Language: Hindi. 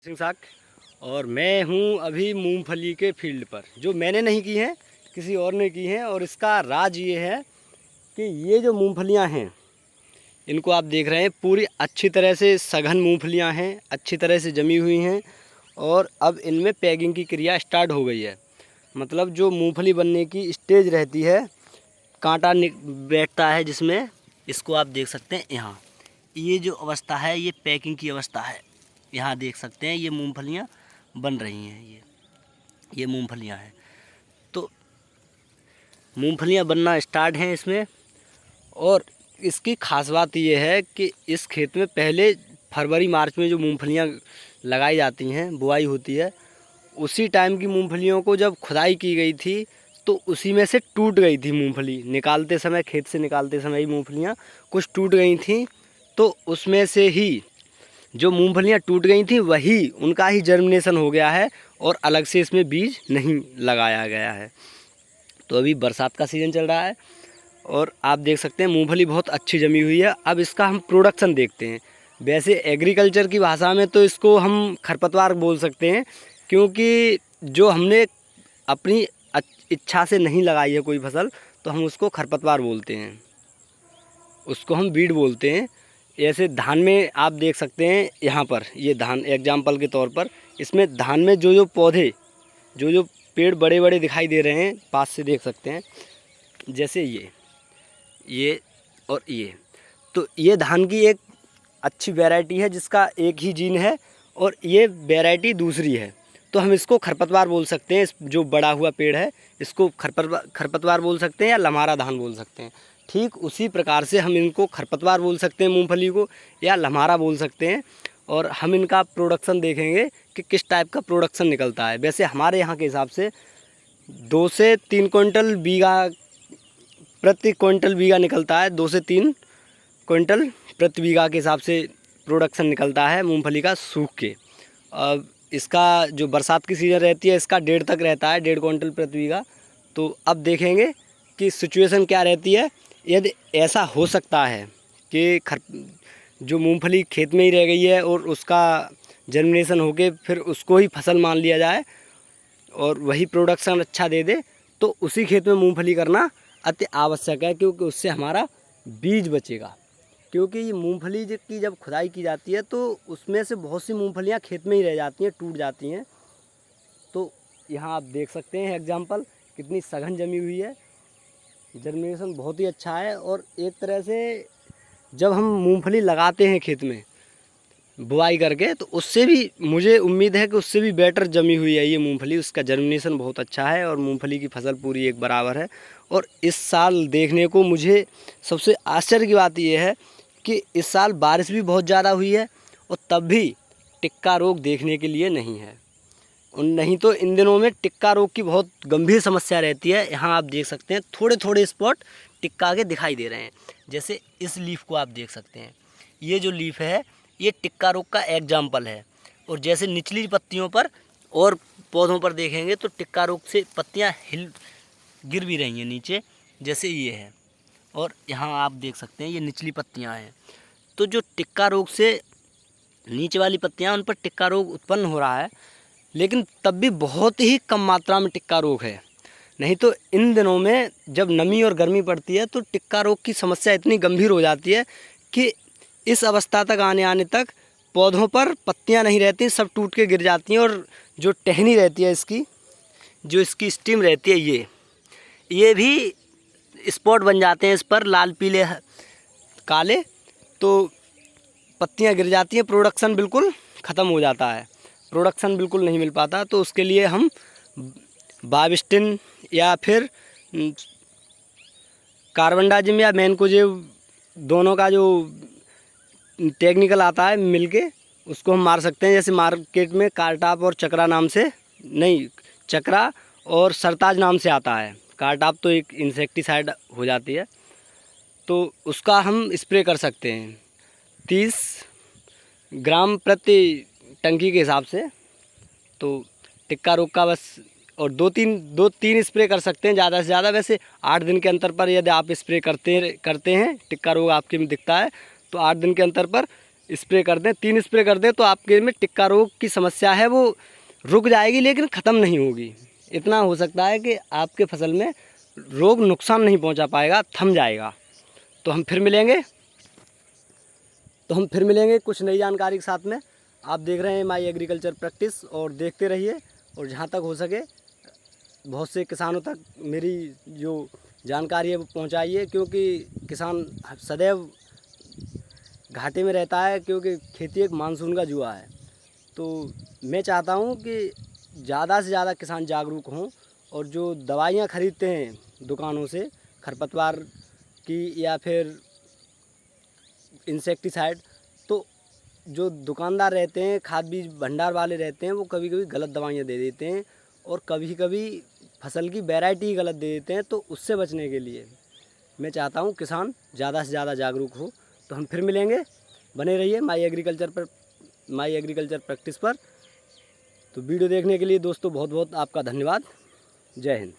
सिंह साग और मैं हूँ अभी मूंगफली के फील्ड पर, जो मैंने नहीं की है, किसी और ने की है। और इसका राज ये है कि ये जो मूंगफलियाँ हैं, इनको आप देख रहे हैं पूरी अच्छी तरह से सघन मूंगफलियाँ हैं, अच्छी तरह से जमी हुई हैं। और अब इनमें पैकिंग की क्रिया स्टार्ट हो गई है। मतलब जो मूंगफली बनने की स्टेज रहती है, कांटा बैठता है जिसमें, इसको आप देख सकते हैं यहाँ। ये जो अवस्था है ये पैकिंग की अवस्था है। यहाँ देख सकते हैं ये मूंगफलियाँ बन रही हैं। ये मूंगफलियाँ हैं। तो मूंगफलियाँ बनना स्टार्ट हैं इसमें। और इसकी ख़ास बात ये है कि इस खेत में पहले फरवरी मार्च में जो मूंगफलियाँ लगाई जाती हैं, बुआई होती है, उसी टाइम की मूंगफलियों को जब खुदाई की गई थी तो उसी में से टूट गई थी मूंगफली। निकालते समय, खेत से निकालते समय ही मूंगफलियाँ कुछ टूट गई थी। तो उसमें से ही जो मूंगफलियाँ टूट गई थी वही उनका ही जर्मिनेशन हो गया है और अलग से इसमें बीज नहीं लगाया गया है। तो अभी बरसात का सीज़न चल रहा है और आप देख सकते हैं मूंगफली बहुत अच्छी जमी हुई है। अब इसका हम प्रोडक्शन देखते हैं। वैसे एग्रीकल्चर की भाषा में तो इसको हम खरपतवार बोल सकते हैं, क्योंकि जो हमने अपनी इच्छा से नहीं लगाई है कोई फसल, तो हम उसको खरपतवार बोलते हैं, उसको हम बीड बोलते हैं। ऐसे धान में आप देख सकते हैं, यहाँ पर ये धान एग्जाम्पल के तौर पर, इसमें धान में जो जो पौधे, जो जो पेड़ बड़े बड़े दिखाई दे रहे हैं, पास से देख सकते हैं, जैसे ये और ये। तो ये धान की एक अच्छी वैरायटी है जिसका एक ही जीन है, और ये वैरायटी दूसरी है। तो हम इसको खरपतवार बोल सकते हैं। इस जो बड़ा हुआ पेड़ है इसको खरपतवार बोल सकते हैं या लम्हारा धान बोल सकते हैं। ठीक उसी प्रकार से हम इनको खरपतवार बोल सकते हैं मूंगफली को, या लम्हारा बोल सकते हैं। और हम इनका प्रोडक्शन देखेंगे कि किस टाइप का प्रोडक्शन निकलता है। वैसे हमारे यहाँ के हिसाब से 2 से 3 क्विंटल बीघा, प्रति क्विंटल बीघा निकलता है। 2 से 3 क्विंटल प्रति बीघा के हिसाब से प्रोडक्शन निकलता है मूंगफली का सूख के। अब इसका जो बरसात की सीज़न रहती है, इसका 1.5 तक रहता है, 1.5 क्विंटल प्रति बीघा। तो अब देखेंगे कि सिचुएशन क्या रहती है। यदि ऐसा हो सकता है कि जो मूंगफली खेत में ही रह गई है और उसका जर्मिनेशन होके फिर उसको ही फसल मान लिया जाए और वही प्रोडक्शन अच्छा दे दे, तो उसी खेत में मूंगफली करना अति आवश्यक है, क्योंकि उससे हमारा बीज बचेगा। क्योंकि ये मूंगफली की जब खुदाई की जाती है तो उसमें से बहुत सी मूंगफलियाँ खेत में ही रह जाती हैं, टूट जाती हैं। तो यहाँ आप देख सकते हैं एग्जाम्पल, कितनी सघन जमी हुई है, जर्मिनेशन बहुत ही अच्छा है। और एक तरह से जब हम मूंगफली लगाते हैं खेत में बुआई करके, तो उससे भी मुझे उम्मीद है कि उससे भी बेटर जमी हुई है ये मूंगफली। उसका जर्मिनेशन बहुत अच्छा है और मूंगफली की फसल पूरी एक बराबर है। और इस साल देखने को मुझे सबसे आश्चर्य की बात यह है कि इस साल बारिश भी बहुत ज़्यादा हुई है और तब भी टिक्का रोग देखने के लिए नहीं है। और नहीं तो इन दिनों में टिक्का रोग की बहुत गंभीर समस्या रहती है। यहाँ आप देख सकते हैं थोड़े थोड़े स्पॉट टिक्का के दिखाई दे रहे हैं। जैसे इस लीफ को आप देख सकते हैं, ये जो लीफ है ये टिक्का रोग का एग्जाम्पल है। और जैसे निचली पत्तियों पर और पौधों पर देखेंगे तो टिक्का रोग से पत्तियाँ गिर भी रही हैं नीचे, जैसे ये है। और यहाँ आप देख सकते हैं ये निचली पत्तियाँ हैं। तो जो टिक्का रोग से नीचे वाली पत्तियाँ, उन पर टिक्का रोग उत्पन्न हो रहा है, लेकिन तब भी बहुत ही कम मात्रा में टिक्का रोग है। नहीं तो इन दिनों में जब नमी और गर्मी पड़ती है तो टिक्का रोग की समस्या इतनी गंभीर हो जाती है कि इस अवस्था तक आने तक पौधों पर पत्तियां नहीं रहती, सब टूट के गिर जाती हैं। और जो टहनी रहती है इसकी, जो इसकी स्टिम रहती है, ये भी स्पॉट बन जाते हैं इस पर, लाल पीले काले। तो पत्तियां गिर जाती हैं, प्रोडक्शन बिल्कुल ख़त्म हो जाता है, प्रोडक्शन बिल्कुल नहीं मिल पाता। तो उसके लिए हम बाविस्टिन या फिर कार्बनडाजिम या मैनकोजेब, दोनों का जो टेक्निकल आता है मिलके, उसको हम मार सकते हैं। जैसे मार्केट में कारटाप और चक्रा नाम से, नहीं, चक्रा और सरताज नाम से आता है। कारटाप तो एक इंसेक्टिसाइड हो जाती है, तो उसका हम स्प्रे कर सकते हैं 30 ग्राम प्रति टंकी के हिसाब से। तो टिक्का रोग का बस, और 2-3 स्प्रे कर सकते हैं ज़्यादा से ज़्यादा। वैसे 8 दिन के अंतर पर यदि आप स्प्रे करते हैं, टिक्का रोग आपके में दिखता है, तो 8 दिन के अंतर पर स्प्रे कर दें, 3 स्प्रे कर दें तो आपके में टिक्का रोग की समस्या है वो रुक जाएगी, लेकिन ख़त्म नहीं होगी। इतना हो सकता है कि आपके फसल में रोग नुकसान नहीं पहुंचा पाएगा, थम जाएगा। तो हम फिर मिलेंगे कुछ नई जानकारी के साथ में। आप देख रहे हैं माई एग्रीकल्चर प्रैक्टिस, और देखते रहिए, और जहाँ तक हो सके बहुत से किसानों तक मेरी जो जानकारी है वो पहुँचाइए, क्योंकि किसान सदैव घाटे में रहता है, क्योंकि खेती एक मानसून का जुआ है। तो मैं चाहता हूँ कि ज़्यादा से ज़्यादा किसान जागरूक हों, और जो दवाइयाँ खरीदते हैं दुकानों से खरपतवार की या फिर इंसेक्टिसाइड, तो जो दुकानदार रहते हैं, खाद बीज भंडार वाले रहते हैं, वो कभी कभी गलत दवाइयाँ दे देते हैं, और कभी कभी फसल की वैरायटी गलत दे देते हैं। तो उससे बचने के लिए मैं चाहता हूँ किसान ज़्यादा से ज़्यादा जागरूक हो। तो हम फिर मिलेंगे, बने रहिए माई एग्रीकल्चर प्रैक्टिस पर। तो वीडियो देखने के लिए दोस्तों बहुत बहुत आपका धन्यवाद। जय हिंद।